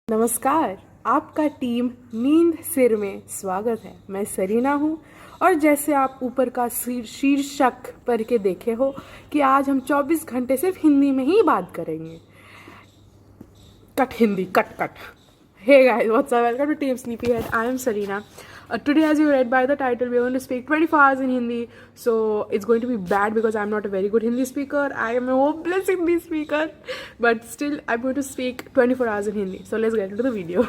नमस्कार, आपका टीम नींद सिर में स्वागत है। मैं सरीना हूँ और जैसे आप ऊपर का शीर्षक पढ़ के देखे हो कि आज हम 24 घंटे सिर्फ हिंदी में ही बात करेंगे। Cut Hindi, cut cut. Hey guys, what's up? Welcome to Team Sleepyhead. I am Sarina. Today, as you read by the title, we are going to speak 24 hours in Hindi. So it's going to be bad because I'm not a very good Hindi speaker. I am a hopeless Hindi speaker. But still, I'm going to speak 24 hours in Hindi. So let's get into the video.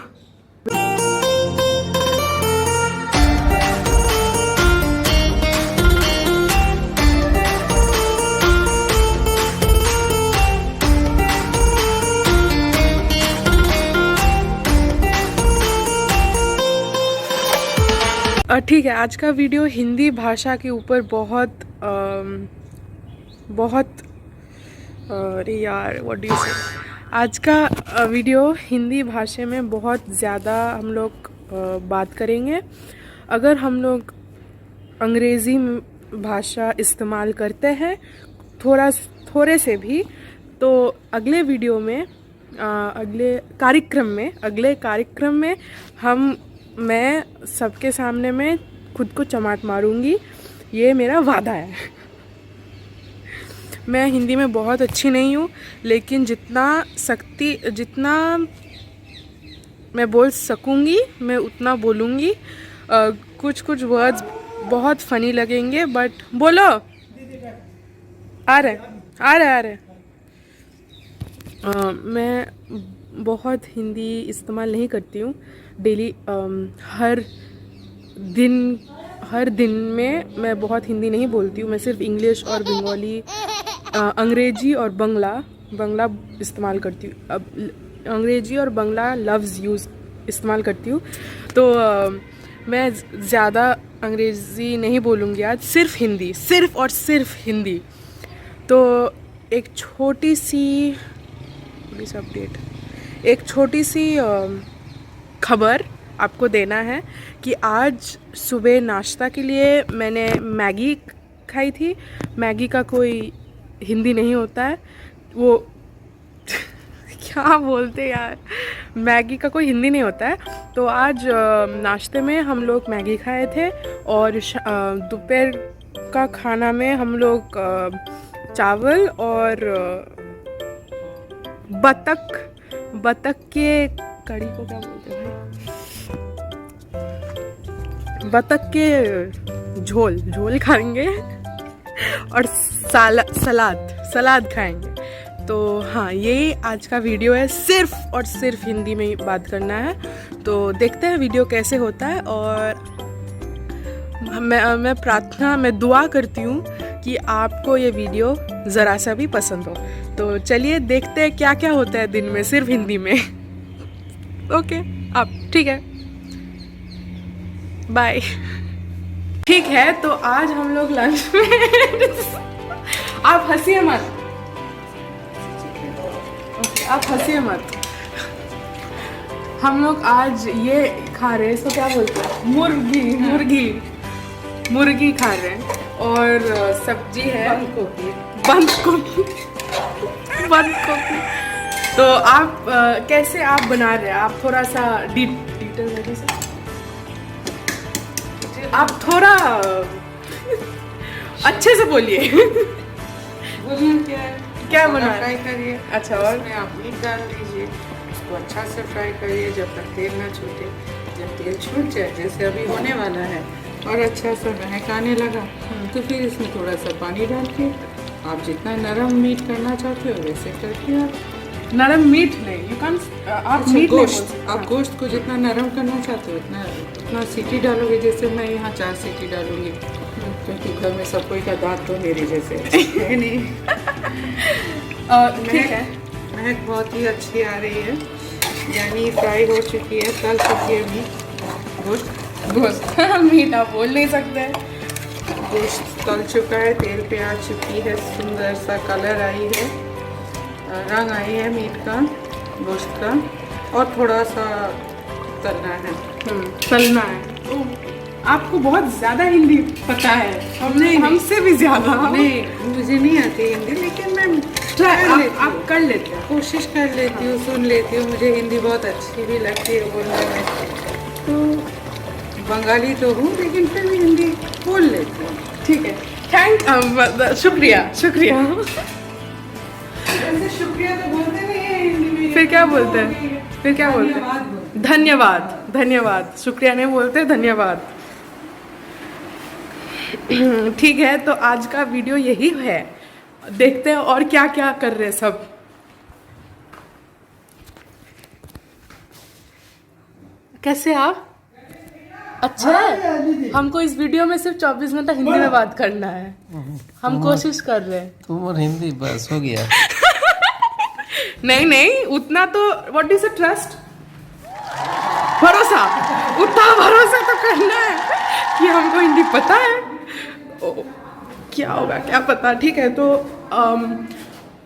ठीक है, आज का video Hindi भाषा के ऊपर अरे यार what do you से। आज का वीडियो हिंदी भाषा में बहुत ज़्यादा हम लोग बात करेंगे। अगर हम लोग अंग्रेज़ी भाषा इस्तेमाल करते हैं थोड़े से भी, तो अगले वीडियो में अगले कार्यक्रम में मैं सबके सामने में खुद को चमाट मारूंगी। ये मेरा वादा है। मैं हिंदी में बहुत अच्छी नहीं हूँ, लेकिन जितना मैं बोल सकूँगी मैं उतना बोलूँगी। कुछ वर्ड्स बहुत फ़नी लगेंगे, बट बोलो। आ रहे मैं बहुत हिंदी इस्तेमाल नहीं करती हूँ डेली। हर दिन में मैं बहुत हिंदी नहीं बोलती हूँ। मैं सिर्फ इंग्लिश और बंगाली, अंग्रेजी और बंगला इस्तेमाल करती हूँ। अब अंग्रेजी और बंगला लफ्ज़ इस्तेमाल करती हूँ। तो मैं ज़्यादा अंग्रेज़ी नहीं बोलूँगी आज, सिर्फ और सिर्फ हिंदी। तो एक छोटी सी खबर आपको देना है कि आज सुबह नाश्ता के लिए मैंने मैगी खाई थी। मैगी का कोई हिंदी नहीं होता है, वो क्या बोलते यार, मैगी का कोई हिंदी नहीं होता है। तो आज नाश्ते में हम लोग मैगी खाए थे और दोपहर का खाना में हम लोग चावल और बतख के कड़ी को क्या बोलते हैं, बतख के झोल खाएंगे और सलाद खाएंगे। तो हाँ, यही आज का वीडियो है। सिर्फ और सिर्फ हिंदी में बात करना है। तो देखते हैं वीडियो कैसे होता है। और मैं दुआ करती हूँ कि आपको ये वीडियो ज़रा सा भी पसंद हो। तो चलिए देखते हैं क्या क्या होता है दिन में सिर्फ हिंदी में। ओके, आप ठीक है, बाय। ठीक है, तो आज हम लोग लंच में आप हंसिए मत, ओके, आप हंसिए मत। हम लोग आज ये खा रहे हैं, इसको क्या बोलते हैं, मुर्गी खा रहे हैं। और सब्जी है बंद गोभी। तो आप कैसे आप बना रहे हैं? आप थोड़ा सा डिटेल वजह से आप थोड़ा अच्छे से बोलिए। क्या बना फ्राई करिए। अच्छा, और उसमें आप मीट डाल दीजिए, उसको अच्छा से फ्राई करिए जब तक तेल ना छूटे। जब तेल छूट जाए, जैसे अभी होने वाला है, और अच्छा सा महक आने लगा, तो फिर इसमें थोड़ा सा पानी डाल के आप जितना नरम मीट करना चाहते हो वैसे करके आप नरम मीट नहीं, यू कैन आप मीट आप गोश्त को जितना नरम करना चाहते हो उतना सीटी डालोगे। जैसे मैं यहाँ 4 सीटी डालूंगी, क्योंकि घर में सब कोई का दांत तो मेरे जैसे है नहीं। ठीक है, महक बहुत ही अच्छी आ रही है, यानी फ्राई हो चुकी है, तल चुकी है गोश्त मीट आप बोल नहीं सकते। गोश्त तल चुका है, तेल पे आ चुकी है, सुंदर सा कलर आई है, रंग आई है मीट का, गोश्त का, और थोड़ा सा तलना है। आपको बहुत ज़्यादा हिंदी पता है, हमसे भी ज़्यादा। नहीं, मुझे नहीं आती हिंदी, लेकिन मैं आप कर लेते हैं। कोशिश कर लेती हूँ, सुन लेती हूँ। मुझे हिंदी बहुत अच्छी भी लगती है बोलने में। तो बंगाली तो हूँ लेकिन फिर भी हिंदी बोल लेती हूँ। ठीक है, शुक्रिया शुक्रिया। वैसे शुक्रिया तो बोलते नहीं है हिंदी में। फिर क्या बोलते हैं? फिर क्या बोलते हैं? धन्यवाद। धन्यवाद, शुक्रिया नहीं बोलते, धन्यवाद। ठीक है, तो आज का वीडियो यही है। देखते हैं और क्या क्या कर रहे हैं सब। कैसे आप? अच्छा है। हमको इस वीडियो में सिर्फ 24 घंटा हिंदी में बात करना है। हम कोशिश कर रहे हैं। तुम और हिंदी बस हो गया। नहीं नहीं, उतना तो व्हाट इज अ ट्रस्ट, भरोसा, उतना भरोसा तो करना है कि हमको हिंदी पता है। क्या होगा क्या पता। ठीक है, तो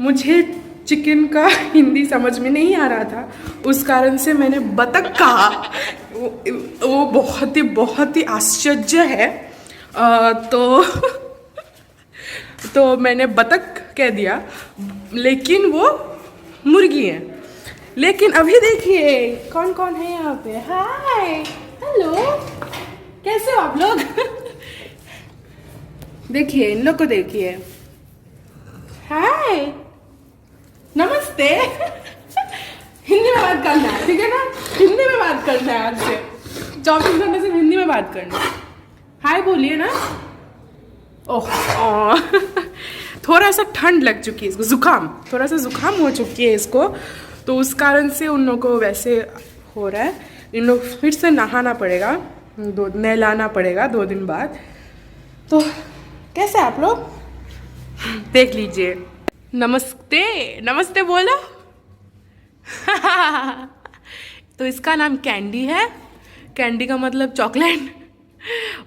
मुझे चिकन का हिंदी समझ में नहीं आ रहा था, उस कारण से मैंने बतख कहा। वो बहुत ही आश्चर्य है। तो मैंने बतख कह दिया, लेकिन वो मुर्गी है। लेकिन अभी देखिए कौन कौन है यहाँ पे। हाय, हेलो, कैसे हो आप लोग? देखिए इन लोग को देखिए। हाय, नमस्ते। हिंदी में बात करना है, ठीक है ना? हिंदी में बात करना है आज से। 24 घंटे से हिंदी में बात करना है। हाय बोलिए ना। ओह थोड़ा सा ठंड लग चुकी है इसको, जुकाम, थोड़ा सा जुकाम हो चुकी है इसको, तो उस कारण से उन लोगों को वैसे हो रहा है। इन लोग फिर से नहाना पड़ेगा, नहलाना पड़ेगा 2 दिन बाद। तो कैसे आप लोग? देख लीजिए। नमस्ते, नमस्ते बोलो। तो इसका नाम कैंडी है। कैंडी का मतलब चॉकलेट,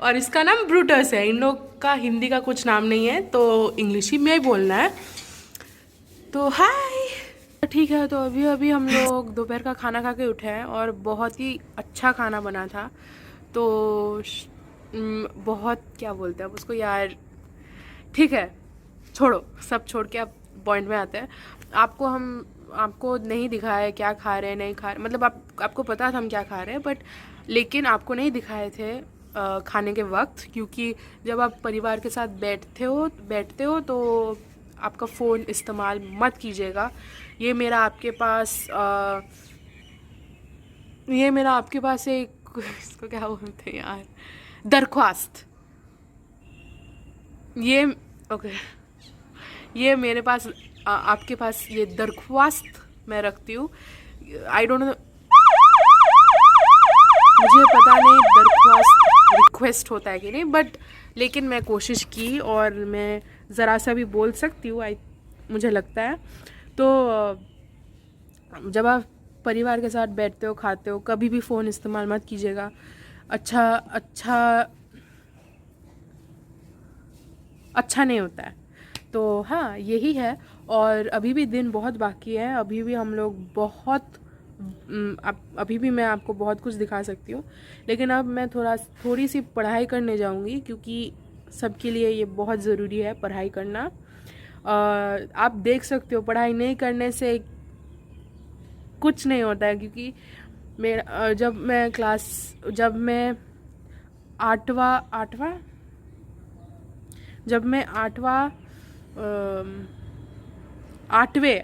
और इसका नाम ब्रूटस है। इन लोग का हिंदी का कुछ नाम नहीं है, तो इंग्लिश ही में ही बोलना है। तो हाय, ठीक है। तो अभी हम लोग दोपहर का खाना खा के उठे हैं और बहुत ही अच्छा खाना बना था। तो बहुत, क्या बोलते हैं अब उसको यार, ठीक है छोड़ो, सब छोड़ के अब पॉइंट में आते हैं। आपको नहीं दिखाया क्या खा रहे हैं, नहीं खा रहे, मतलब आपको पता था हम क्या खा रहे हैं, बट लेकिन आपको नहीं दिखाए थे खाने के वक्त, क्योंकि जब आप परिवार के साथ बैठते हो तो आपका फ़ोन इस्तेमाल मत कीजिएगा। ये मेरा आपके पास एक इसको क्या बोलते हैं यार, दरख्वास्त। ये मेरे पास आपके पास ये दरख्वास्त मैं रखती हूँ। आई डोंट नो, मुझे पता नहीं दरख्वास्त रिक्वेस्ट होता है कि नहीं, बट लेकिन मैं कोशिश की और मैं ज़रा सा भी बोल सकती हूँ, मुझे लगता है। तो जब आप परिवार के साथ बैठते हो, खाते हो, कभी भी फ़ोन इस्तेमाल मत कीजिएगा। अच्छा नहीं होता है। तो हाँ, यही है। और अभी भी दिन बहुत बाकी है, अभी भी हम लोग अभी भी मैं आपको बहुत कुछ दिखा सकती हूँ, लेकिन अब मैं थोड़ी सी पढ़ाई करने जाऊँगी, क्योंकि सबके लिए ये बहुत ज़रूरी है पढ़ाई करना। आप देख सकते हो पढ़ाई नहीं करने से कुछ नहीं होता है, क्योंकि जब मैं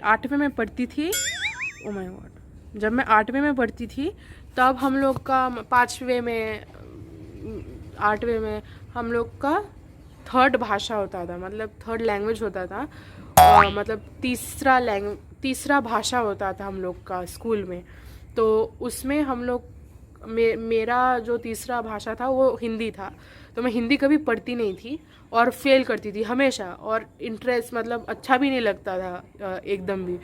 आठवें में पढ़ती थी। ओ माय गॉड, जब मैं 8वें में पढ़ती थी तब हम लोग का 8वें में हम लोग का 3rd भाषा होता था, मतलब 3rd लैंग्वेज होता था, और मतलब तीसरा भाषा होता था हम लोग का स्कूल में। तो उसमें हम लोग मेरा जो तीसरा भाषा था वो हिंदी था। तो मैं हिंदी कभी पढ़ती नहीं थी और फेल करती थी हमेशा, और इंटरेस्ट मतलब अच्छा भी नहीं लगता था एकदम भी।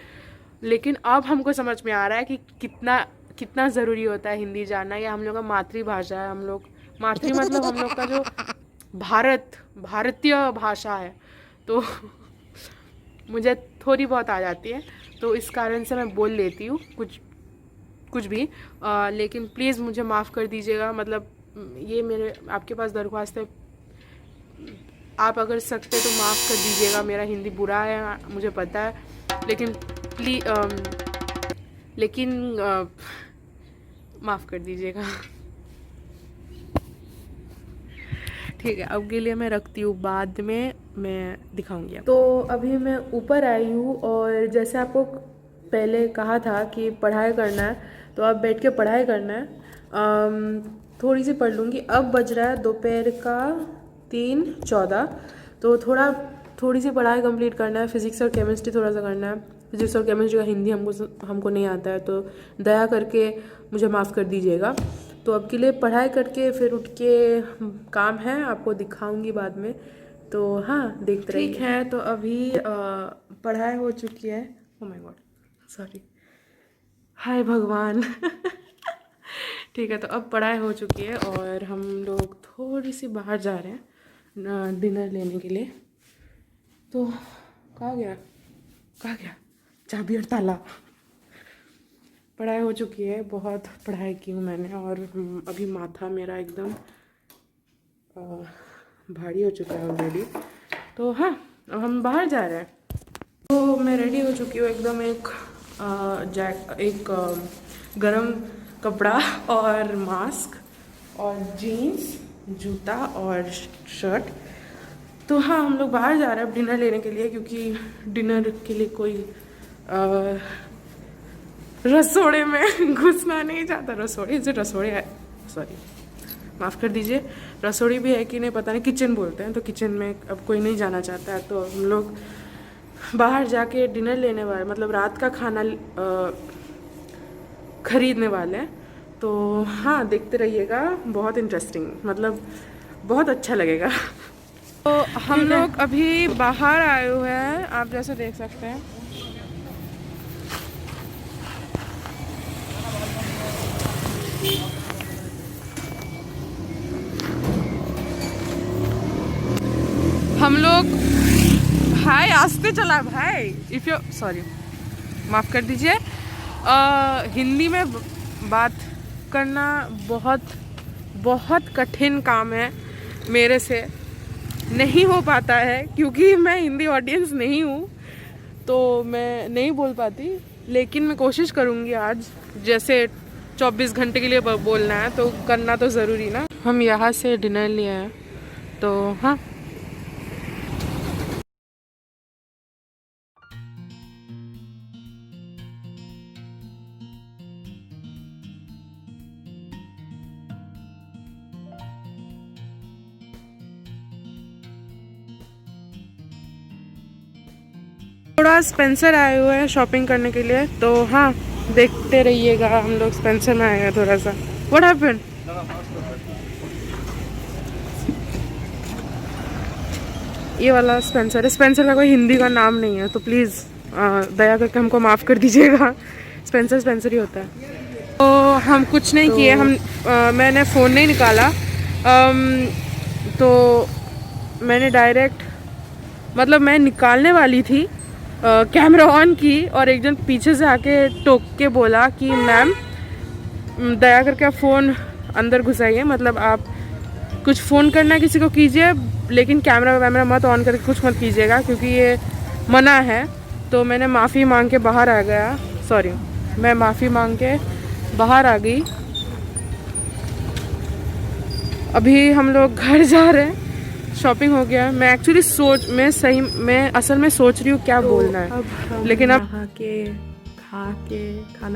लेकिन अब हमको समझ में आ रहा है कि कितना ज़रूरी होता है हिंदी जानना। या हम लोग का मातृभाषा है, हम लोग मतलब हम लोग का जो भारतीय भाषा है। तो मुझे थोड़ी बहुत आ जाती है, तो इस कारण से मैं बोल लेती हूँ कुछ भी। लेकिन प्लीज़ मुझे माफ़ कर दीजिएगा। मतलब ये मेरे आपके पास दरख्वास्त है, आप अगर सकते तो माफ़ कर दीजिएगा। मेरा हिंदी बुरा है, मुझे पता है, लेकिन माफ़ कर दीजिएगा। ठीक है, अब के लिए मैं रखती हूँ, बाद में मैं दिखाऊंगी। तो अभी मैं ऊपर आई हूँ और जैसे आपको पहले कहा था कि पढ़ाई करना है, तो अब बैठ के पढ़ाई करना है। थोड़ी सी पढ़ लूँगी। अब बज रहा है दोपहर का 3:14, तो थोड़ी सी पढ़ाई कंप्लीट करना है। फिज़िक्स और केमिस्ट्री थोड़ा सा करना है। फिज़िक्स और केमिस्ट्री का हिंदी हमको नहीं आता है, तो दया करके मुझे माफ़ कर दीजिएगा। तो अब के लिए पढ़ाई करके फिर उठ के काम है, आपको दिखाऊंगी बाद में। तो हाँ, देखते रहिए। ठीक है, तो अभी पढ़ाई हो चुकी है। ओह माय गॉड, सॉरी, हाय भगवान। ठीक है, तो अब पढ़ाई हो चुकी है और हम लोग थोड़ी सी बाहर जा रहे हैं डिनर लेने के लिए। तो कहाँ गया चाबी और ताला। पढ़ाई हो चुकी है, बहुत पढ़ाई की हूँ मैंने, और अभी माथा मेरा एकदम भारी हो चुका है ऑलरेडी। तो हाँ, अब हम बाहर जा रहे हैं। तो मैं रेडी हो चुकी हूँ एकदम, एक गरम कपड़ा और मास्क और जीन्स, जूता और शर्ट। तो हाँ, हम लोग बाहर जा रहे हैं डिनर लेने के लिए, क्योंकि डिनर के लिए कोई रसोड़े में घुसना नहीं चाहता। रसोड़े है, सॉरी, माफ़ कर दीजिए। रसोड़ी भी है कि नहीं पता नहीं, किचन बोलते हैं, तो किचन में अब कोई नहीं जाना चाहता है। तो हम लोग बाहर जाके डिनर लेने वाले, मतलब रात का खाना खरीदने वाले हैं। तो हाँ, देखते रहिएगा, बहुत इंटरेस्टिंग, मतलब बहुत अच्छा लगेगा। तो हम लोग अभी बाहर आए हुए हैं, आप जैसे देख सकते हैं। हम लोग, हाय, आस्ते चला भाई, इफ़ यू सॉरी, माफ़ कर दीजिए। हिंदी में बात करना बहुत कठिन काम है, मेरे से नहीं हो पाता है, क्योंकि मैं हिंदी ऑडियंस नहीं हूँ, तो मैं नहीं बोल पाती। लेकिन मैं कोशिश करूँगी आज, जैसे 24 घंटे के लिए बोलना है तो करना तो ज़रूरी ना। हम यहाँ से डिनर लिए हैं, तो हाँ। थोड़ा स्पेंसर आए हुए हैं शॉपिंग करने के लिए, तो हाँ, देखते रहिएगा। हम लोग स्पेंसर में आए हैं थोड़ा सा। What happened? ये वाला स्पेंसर है। स्पेंसर का कोई हिंदी का नाम नहीं है, तो प्लीज़ दया करके हमको माफ़ कर दीजिएगा। स्पेंसर ही होता है। तो हम कुछ नहीं किए, मैंने फ़ोन नहीं निकाला। तो मैंने डायरेक्ट, मतलब मैं निकालने वाली थी, कैमरा ऑन की, और एक जन पीछे से आके टोक के बोला कि मैम, दया करके आप फ़ोन अंदर घुसाइए, मतलब आप कुछ फ़ोन करना है किसी को कीजिए, लेकिन कैमरा मत ऑन करके कुछ मत कीजिएगा, क्योंकि ये मना है। तो मैंने माफ़ी मांग के बाहर आ गया, सॉरी, मैं माफ़ी मांग के बाहर आ गई। अभी हम लोग घर जा रहे हैं, शॉपिंग हो गया। मैं एक्चुअली मैं असल में सोच रही हूँ क्या बोलना है, लेकिन अब खाना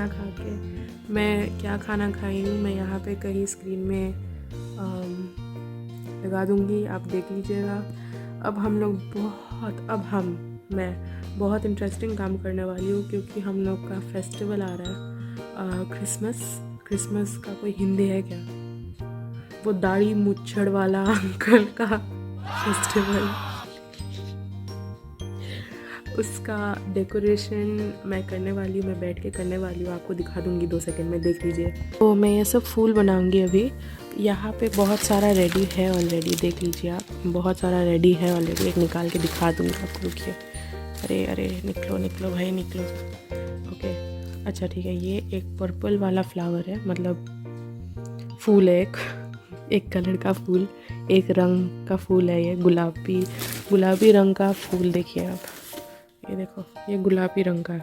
खा के मैं क्या खाना खाई हूँ, मैं यहाँ पे कहीं स्क्रीन में लगा दूँगी, आप देख लीजिएगा। अब हम लोग मैं बहुत इंटरेस्टिंग काम करने वाली हूँ, क्योंकि हम लोग का फेस्टिवल आ रहा है, क्रिसमस का कोई हिंदी है क्या? वो दाढ़ी मुच्छड़ वाला अंकल का फेस्टिवल, उसका डेकोरेशन मैं करने वाली हूँ, मैं बैठ के करने वाली हूँ, आपको दिखा दूँगी 2 सेकंड में, देख लीजिए। तो मैं ये सब फूल बनाऊँगी अभी। यहाँ पे बहुत सारा रेडी है ऑलरेडी, देख लीजिए आप, बहुत सारा रेडी है ऑलरेडी। एक निकाल के दिखा दूँगी आपको, रुकिए। अरे निकलो भाई, निकलो। ओके, अच्छा ठीक है। ये एक पर्पल वाला फ्लावर है, मतलब फूल है, एक कलर का फूल, एक रंग का फूल है। ये गुलाबी रंग का फूल, देखिए आप, ये देखो, ये गुलाबी रंग का है।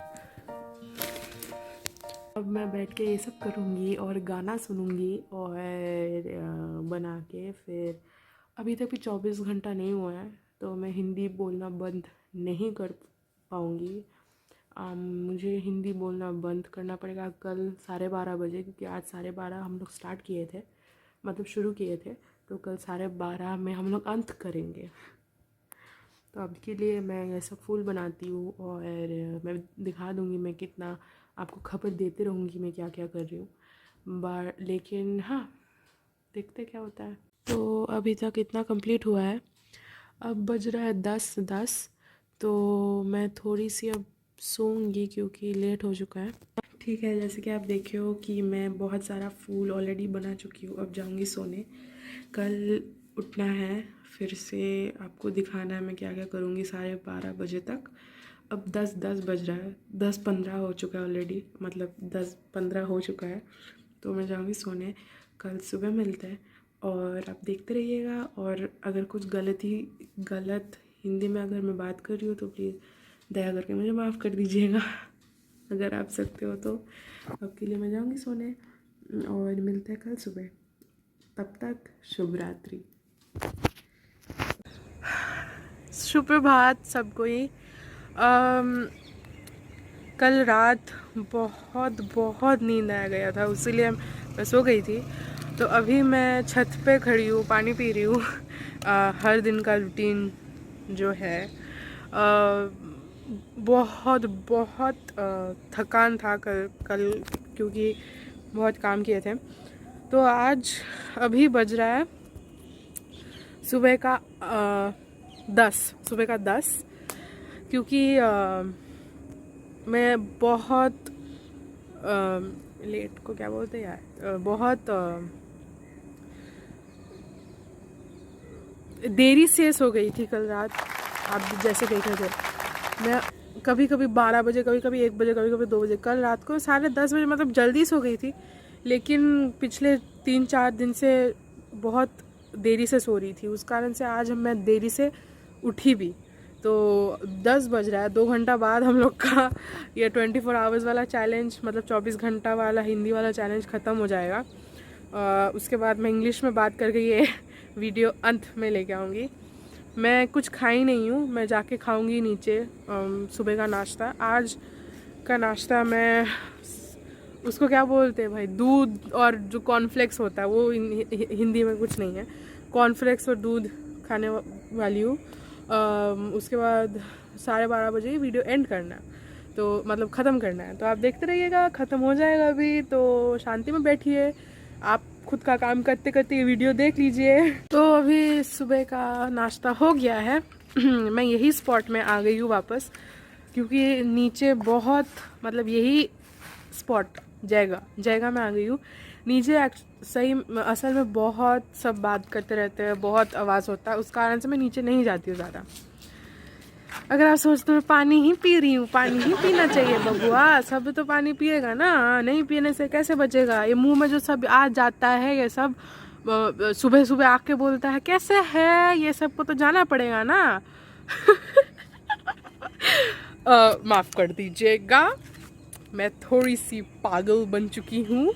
अब मैं बैठ के ये सब करूँगी और गाना सुनूंगी और बना के फिर अभी तक भी 24 घंटा नहीं हुआ है तो मैं हिंदी बोलना बंद नहीं कर पाऊँगी। मुझे हिंदी बोलना बंद करना पड़ेगा कल 12:30 बजे, क्योंकि आज 12:30 हम लोग स्टार्ट किए थे, मतलब शुरू किए थे, तो कल 12:30 में हम लोग अंत करेंगे। तो अब के लिए मैं ये सब फूल बनाती हूँ और मैं दिखा दूँगी, मैं कितना आपको खबर देते रहूँगी मैं क्या क्या कर रही हूँ। लेकिन हाँ, देखते क्या होता है। तो अभी तक इतना कंप्लीट हुआ है, अब बज रहा है 10:10, तो मैं थोड़ी सी अब सोऊंगी क्योंकि लेट हो चुका है। ठीक है, जैसे कि आप देखे हो कि मैं बहुत सारा फूल ऑलरेडी बना चुकी हूँ। अब जाऊँगी सोने, कल उठना है, फिर से आपको दिखाना है मैं क्या क्या करूँगी 12:30 बजे तक। अब 10:10 बज रहा है, 10:15 हो चुका है ऑलरेडी, मतलब 10:15 हो चुका है, तो मैं जाऊँगी सोने। कल सुबह मिलते हैं और आप देखते रहिएगा। और अगर कुछ गलत हिंदी में अगर मैं बात कर रही हूँ तो प्लीज़ दया करके मुझे माफ़ कर दीजिएगा अगर आप सकते हो तो। अब के लिए मैं जाऊँगी सोने और मिलते हैं कल सुबह। तब तक शुभ रात्रि, सुप्रभात सबको ही। कल रात बहुत नींद आ गया था, इसीलिए मैं सो गई थी। तो अभी मैं छत पे खड़ी हूँ, पानी पी रही हूँ। हर दिन का रूटीन जो है, बहुत थकान था कल क्योंकि बहुत काम किए थे। तो आज अभी बज रहा है सुबह का 10, क्योंकि मैं बहुत लेट को क्या बोलते हैं यार, बहुत देरी से सो गई थी कल रात। आप जैसे देख रहे थे, मैं कभी 12 बजे, कभी 1 बजे, कभी 2 बजे, कल रात को 10:30 बजे, मतलब जल्दी सो गई थी। लेकिन पिछले 3-4 दिन से बहुत देरी से सो रही थी, उस कारण से आज मैं देरी से उठी भी। तो 10 बज रहा है, 2 घंटा बाद हम लोग का ये 24 आवर्स वाला चैलेंज, मतलब 24 घंटा वाला हिंदी वाला चैलेंज ख़त्म हो जाएगा। उसके बाद मैं इंग्लिश में बात करके ये वीडियो अंत में लेके आऊँगी। मैं कुछ खाई नहीं हूँ, मैं जाके खाऊँगी नीचे सुबह का नाश्ता। आज का नाश्ता मैं उसको क्या बोलते हैं भाई, दूध और जो कॉर्नफ्लेक्स होता है वो हिंदी में कुछ नहीं है, कॉर्नफ्लेक्स और दूध खाने वाली हूँ। उसके बाद 12:30 बजे वीडियो एंड करना है, तो मतलब ख़त्म करना है। तो आप देखते रहिएगा, ख़त्म हो जाएगा अभी, तो शांति में बैठिए, आप खुद का काम करते करते ये वीडियो देख लीजिए। तो अभी सुबह का नाश्ता हो गया है। मैं यही स्पॉट में आ गई हूँ वापस, क्योंकि नीचे बहुत, मतलब यही स्पॉट जगह में आ गई हूँ नीचे। सही असल में बहुत सब बात करते रहते हैं, बहुत आवाज़ होता है, उस कारण से मैं नीचे नहीं जाती हूँ ज़्यादा। अगर आप सोचते हैं पानी ही पी रही हूँ, पानी ही पीना चाहिए बबुआ, सब तो पानी पिएगा ना, नहीं पीने से कैसे बचेगा। ये मुंह में जो सब आ जाता है, ये सब सुबह सुबह आके बोलता है कैसे है, ये सब को तो जाना पड़ेगा ना। माफ़ कर दीजिएगा, मैं थोड़ी सी पागल बन चुकी हूँ,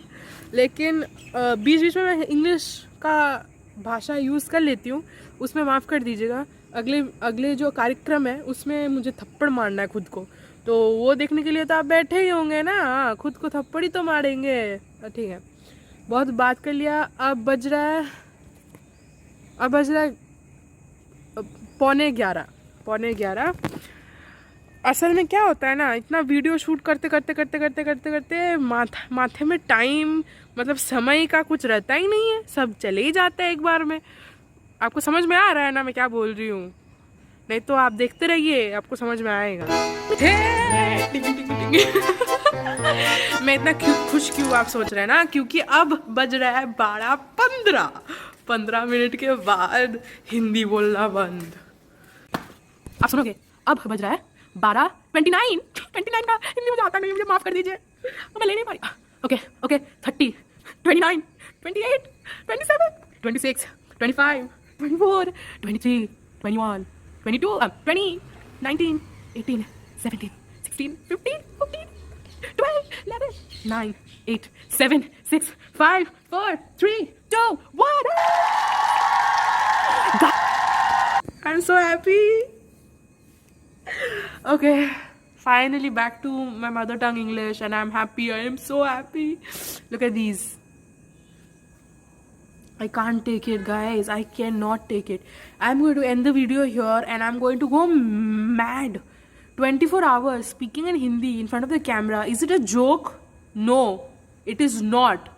लेकिन बीच बीच में मैं इंग्लिश का भाषा यूज़ कर लेती हूँ, उसमें माफ़ कर दीजिएगा। अगले जो कार्यक्रम है उसमें मुझे थप्पड़ मारना है खुद को, तो वो देखने के लिए तो आप बैठे ही होंगे ना, खुद को थप्पड़ ही तो मारेंगे। ठीक है, बहुत बात कर लिया। अब बज रहा है 11:15। असल में क्या होता है ना, इतना वीडियो शूट करते माथे में टाइम, मतलब समय का कुछ रहता ही नहीं है, सब चले ही जाता है एक बार में। आपको समझ में आ रहा है ना मैं क्या बोल रही हूँ? नहीं तो आप देखते रहिए, आपको समझ में आएगा। मैं इतना क्यों खुश क्यों, आप सोच रहे हैं ना, क्योंकि अब बज रहा है 12:15। 15 मिनट के बाद हिंदी बोलना बंद। आप सुनोगे, अब बज रहा है 12:29। 29 का हिंदी मुझे आता नहीं, मुझे माफ कर दीजिए, मैं ले नहीं पाई। Okay 30, 29, 28, 27, 26, 25, 24, 23, 21, 22, 20, 19, 18, 17, 16, 15, 14, 12, 11, 9, 8, 7, 6, 5, 4, 3, 2, 1. I'm so happy. Okay, finally back to my mother tongue English, and I'm happy. I am so happy. Look at these. I can't take it, guys. I cannot take it. I'm going to end the video here and I'm going to go mad. 24 hours speaking in Hindi in front of the camera. Is it a joke? No, it is not.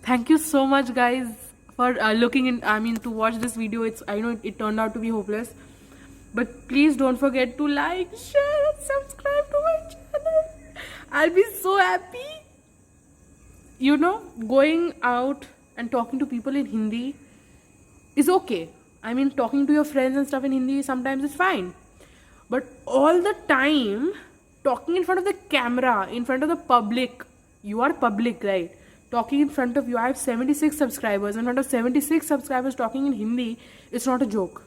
Thank you so much, guys, for to watch this video. I know it turned out to be hopeless. But please don't forget to like, share, and subscribe to my channel. I'll be so happy. You know, going out and talking to people in Hindi is okay. I mean, talking to your friends and stuff in Hindi sometimes is fine. But all the time, talking in front of the camera, in front of the public, you are public, right? Talking in front of you, I have 76 subscribers. In front of 76 subscribers talking in Hindi, it's not a joke.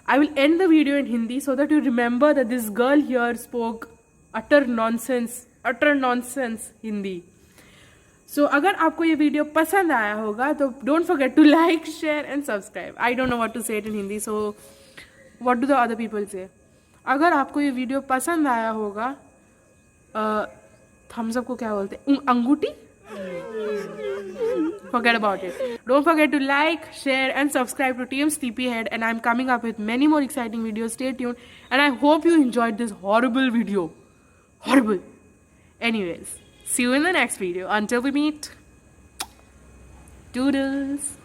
I will end the video in Hindi so that you remember that this girl here spoke utter nonsense Hindi. So अगर आपको ये video पसंद आया होगा तो don't forget to like, share and subscribe. I don't know what to say it in Hindi, so what do the other people say? अगर आपको ये वीडियो पसंद आया होगा, thumbs up को क्या बोलते हैं? अंगूठी? Forget about it. Don't forget to like, share and subscribe to TM Sleepyhead, and I'm coming up with many more exciting videos. Stay tuned, and I hope you enjoyed this horrible video. Horrible. Anyways, see you in the next video. Until we meet. Doodles.